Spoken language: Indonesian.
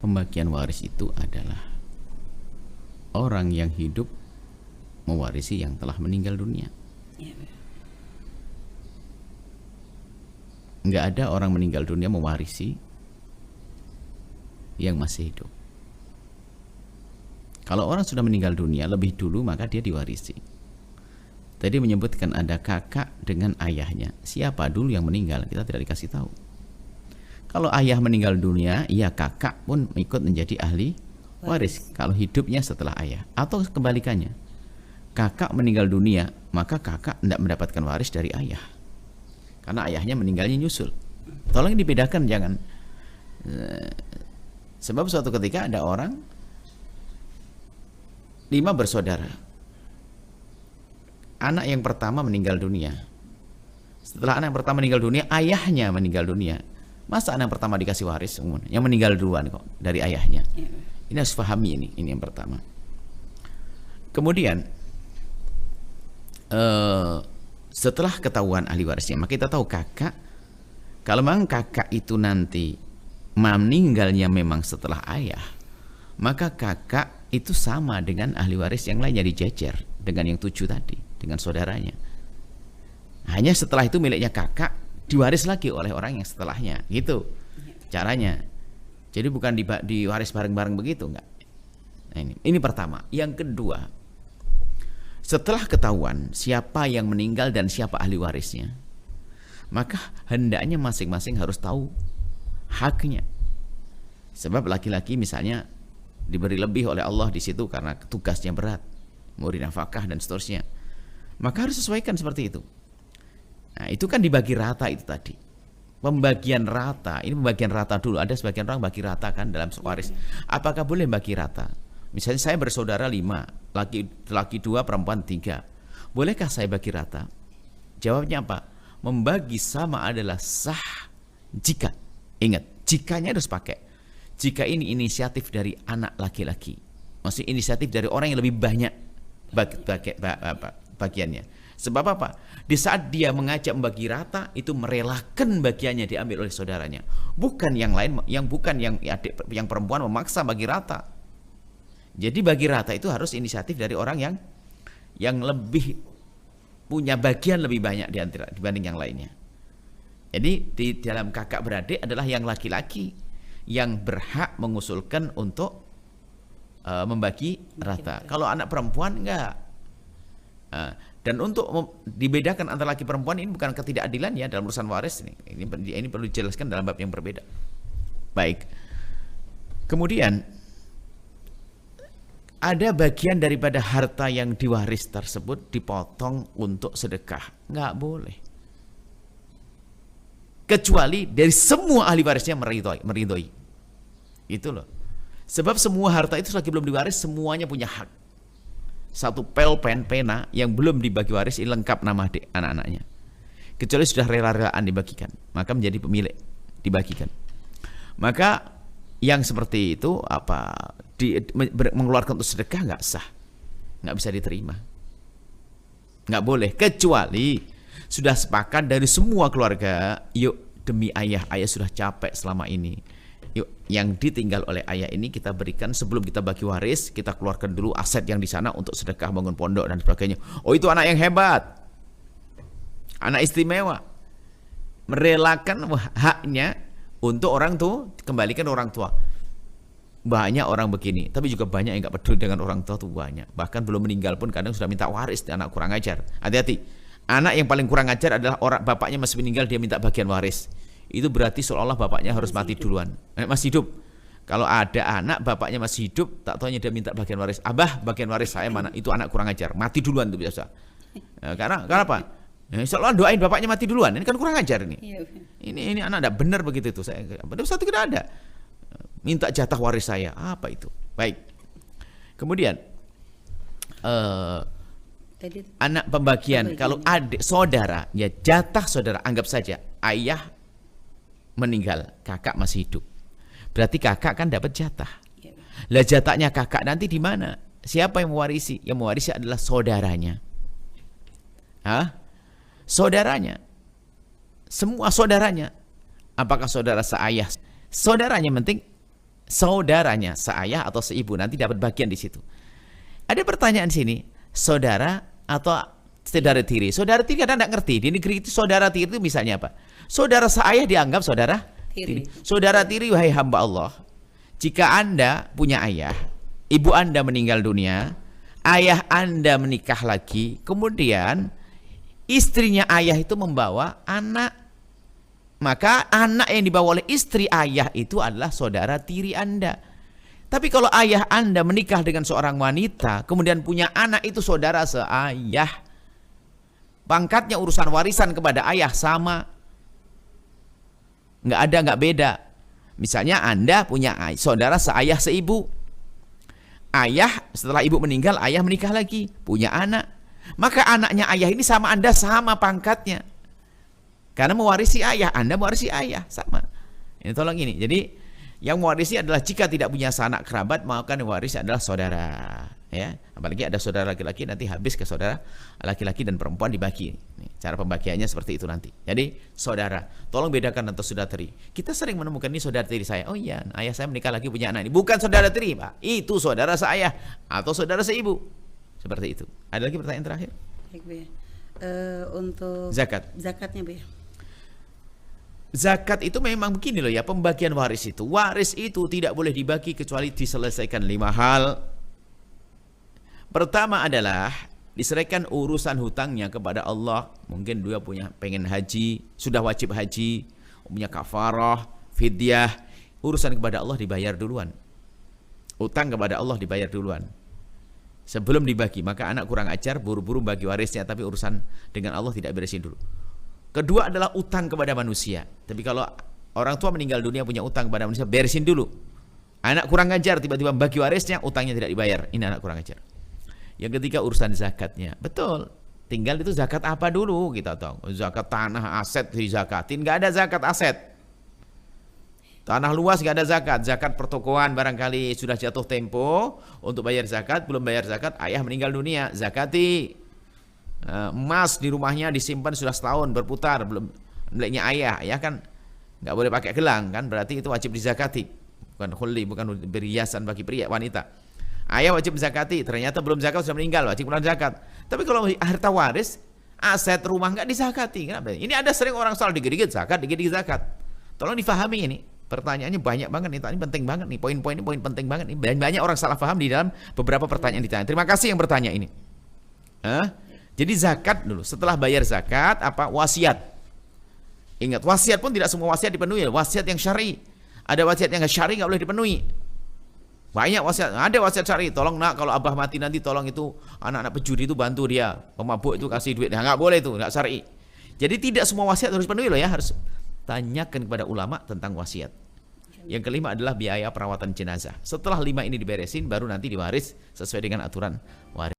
Pembagian waris itu adalah orang yang hidup mewarisi yang telah meninggal dunia. Nggak ada orang meninggal dunia mewarisi yang masih hidup. Kalau orang sudah meninggal dunia lebih dulu, maka dia diwarisi. Tadi menyebutkan ada kakak dengan ayahnya. Siapa dulu yang meninggal, kita tidak dikasih tahu. Kalau ayah meninggal dunia, ya kakak pun ikut menjadi ahli waris. Kalau hidupnya setelah ayah. Atau kebalikannya, kakak meninggal dunia, maka kakak tidak mendapatkan waris dari ayah, karena ayahnya meninggalnya nyusul. Tolong dibedakan, jangan. Sebab suatu ketika ada orang 5 bersaudara. Anak yang pertama meninggal dunia. Setelah anak yang pertama meninggal dunia, ayahnya meninggal dunia. Masa anak yang pertama dikasih waris? Yang meninggal duluan kok dari ayahnya. Ini harus pahami ini yang pertama. Kemudian setelah ketahuan ahli warisnya, maka kita tahu kakak. Kalau memang kakak itu nanti meninggalnya memang setelah ayah, maka kakak itu sama dengan ahli waris yang lainnya, dijejer dengan yang 7 tadi, dengan saudaranya. Hanya setelah itu miliknya kakak diwaris lagi oleh orang yang setelahnya, gitu caranya. Jadi bukan diwaris bareng-bareng begitu, enggak. Nah, ini pertama. Yang kedua, setelah ketahuan siapa yang meninggal dan siapa ahli warisnya, maka hendaknya masing-masing harus tahu haknya. Sebab laki-laki misalnya diberi lebih oleh Allah di situ karena tugasnya berat, memberi nafkah dan seterusnya, maka harus sesuaikan seperti itu. Nah, itu kan dibagi rata itu tadi. Pembagian rata, ini pembagian rata dulu. Ada sebagian orang bagi rata kan dalam waris. Apakah boleh bagi rata? Misalnya saya bersaudara 5, laki 2, perempuan 3. Bolehkah saya bagi rata? Jawabnya apa? Membagi sama adalah sah jika, ingat, jikanya harus pakai. Jika ini inisiatif dari anak laki-laki, maksudnya inisiatif dari orang yang lebih banyak bagiannya. Sebab apa? Di saat dia mengajak membagi rata, itu merelakan bagiannya diambil oleh saudaranya. Bukan yang lain, yang perempuan memaksa bagi rata. Jadi bagi rata itu harus inisiatif dari orang yang lebih punya bagian lebih banyak dibanding yang lainnya. Jadi di dalam kakak beradik adalah yang laki-laki yang berhak mengusulkan untuk membagi rata. Kalau anak perempuan enggak. Dan untuk dibedakan antara laki perempuan ini bukan ketidakadilan ya dalam urusan waris ini. Ini perlu dijelaskan dalam bab yang berbeda. Baik. Kemudian ada bagian daripada harta yang diwaris tersebut dipotong untuk sedekah. Nggak boleh. Kecuali dari semua ahli warisnya meridhoi. Itu loh. Sebab semua harta itu selagi belum diwaris semuanya punya hak. Satu pelpen pena yang belum dibagi waris ini lengkap nama anak-anaknya. Kecuali sudah rela-relaan dibagikan, maka menjadi pemilik dibagikan. Maka yang seperti itu mengeluarkan untuk sedekah nggak sah, nggak bisa diterima, nggak boleh. Kecuali sudah sepakat dari semua keluarga, yuk demi ayah sudah capek selama ini. Yuk, yang ditinggal oleh ayah ini kita berikan sebelum kita bagi waris, kita keluarkan dulu aset yang di sana untuk sedekah bangun pondok dan sebagainya. Oh, itu anak yang hebat, anak istimewa, merelakan haknya untuk orang tua, kembalikan orang tua. Banyak orang begini, tapi juga banyak yang nggak peduli dengan orang tua tuh banyak. Bahkan belum meninggal pun kadang sudah minta waris, anak kurang ajar. Hati-hati, anak yang paling kurang ajar adalah orang bapaknya masih meninggal dia minta bagian waris. Itu berarti seolah-olah bapaknya harus mati duluan. Masih hidup. Kalau ada anak bapaknya masih hidup, tak taunya dia minta bagian waris. Abah, bagian waris saya mana? Itu anak kurang ajar. Mati duluan itu biasa. Karena apa? Seolah doain bapaknya mati duluan. Ini kan kurang ajar ini. Ini anak tidak benar begitu itu. Satu tidak ada. Minta jatah waris saya. Apa itu? Baik. Kemudian anak pembagian. Kalau adik saudara, ya jatah saudara. Anggap saja ayah meninggal, kakak masih hidup. Berarti kakak kan dapat jatah. Lah jatahnya kakak nanti di mana? Siapa yang mewarisi? Yang mewarisi adalah saudaranya. Saudaranya. Semua saudaranya. Apakah saudara seayah? Saudaranya penting saudaranya, seayah atau seibu, nanti dapat bagian di situ. Ada pertanyaan di sini, saudara atau saudara tiri? Saudara tiri kadang tidak ngerti. Di negeri itu saudara tiri itu misalnya apa? Saudara seayah dianggap saudara tiri. Saudara tiri, wahai hamba Allah, jika Anda punya ayah, ibu Anda meninggal dunia, ayah Anda menikah lagi, kemudian istrinya ayah itu membawa anak, maka anak yang dibawa oleh istri ayah itu adalah saudara tiri Anda. Tapi kalau ayah Anda menikah dengan seorang wanita, kemudian punya anak, itu saudara seayah. Pangkatnya urusan warisan kepada ayah sama. Nggak beda. Misalnya Anda punya saudara seayah seibu. Ayah setelah ibu meninggal, ayah menikah lagi, punya anak. Maka anaknya ayah ini sama Anda sama pangkatnya. Karena mewarisi ayah, Anda mewarisi ayah, sama. Ini tolong ini. Jadi yang mewarisi adalah jika tidak punya sanak kerabat, maka yang mewarisi adalah saudara. Ya, apalagi ada saudara laki-laki, nanti habis ke saudara laki-laki dan perempuan dibagi. Nih, cara pembagiannya seperti itu nanti. Jadi saudara, tolong bedakan antara saudara tiri. Kita sering menemukan ini saudara tiri saya. Oh iya, ayah saya menikah lagi punya anak ini. Bukan saudara tiri, Pak. Itu saudara seayah atau saudara seibu. Seperti itu. Ada lagi pertanyaan terakhir? Baik, Bu. Untuk zakatnya, Bu. Zakat itu memang begini loh ya, pembagian waris itu. Waris itu tidak boleh dibagi kecuali diselesaikan 5 hal. Pertama adalah diserahkan urusan hutangnya kepada Allah. Mungkin dia pengen haji, sudah wajib haji, punya kafarah, fidyah. Urusan kepada Allah dibayar duluan. Utang kepada Allah dibayar duluan. Sebelum dibagi, maka anak kurang ajar buru-buru bagi warisnya, tapi urusan dengan Allah tidak beresin dulu. Kedua adalah utang kepada manusia. Tapi kalau orang tua meninggal dunia punya utang kepada manusia, beresin dulu. Anak kurang ajar tiba-tiba bagi warisnya, utangnya tidak dibayar. Ini anak kurang ajar. Yang ketiga urusan zakatnya. Betul. Tinggal itu zakat apa dulu kita tahu. Zakat tanah, aset dizakatin, nggak ada zakat aset. Tanah luas nggak ada zakat. Zakat pertokoan barangkali sudah jatuh tempo untuk bayar zakat, belum bayar zakat, ayah meninggal dunia, zakati. Emas di rumahnya disimpan sudah setahun berputar, belum miliknya ayah, ya kan nggak boleh pakai gelang kan, berarti itu wajib dizakati, bukan khulli, bukan berhiasan bagi pria wanita. Ayah wajib zakati, ternyata belum zakat sudah meninggal, wajib keluar zakat. Tapi kalau harta waris, aset rumah nggak dizakati, kenapa? Ini ada sering orang soal dikit-dikit zakat, dikit-dikit zakat. Tolong difahami ini. Pertanyaannya banyak banget nih, ini penting banget nih, poin-poin ini poin penting banget nih. Banyak orang salah paham di dalam beberapa pertanyaan ditanya. Terima kasih yang bertanya ini. Jadi zakat dulu, setelah bayar zakat apa? Wasiat. Ingat, wasiat pun tidak semua wasiat dipenuhi. Wasiat yang syar'i. Ada wasiat yang syar'i nggak boleh dipenuhi. Banyak wasiat, ada wasiat syar'i. Tolong nak, kalau abah mati nanti tolong itu anak-anak pejudi itu bantu dia, pemabuk itu kasih duit. Nah, nggak boleh itu, nggak syar'i. Jadi tidak semua wasiat harus dipenuhi loh ya, harus tanyakan kepada ulama tentang wasiat. Yang kelima adalah biaya perawatan jenazah. Setelah 5 ini diberesin, baru nanti diwaris sesuai dengan aturan waris.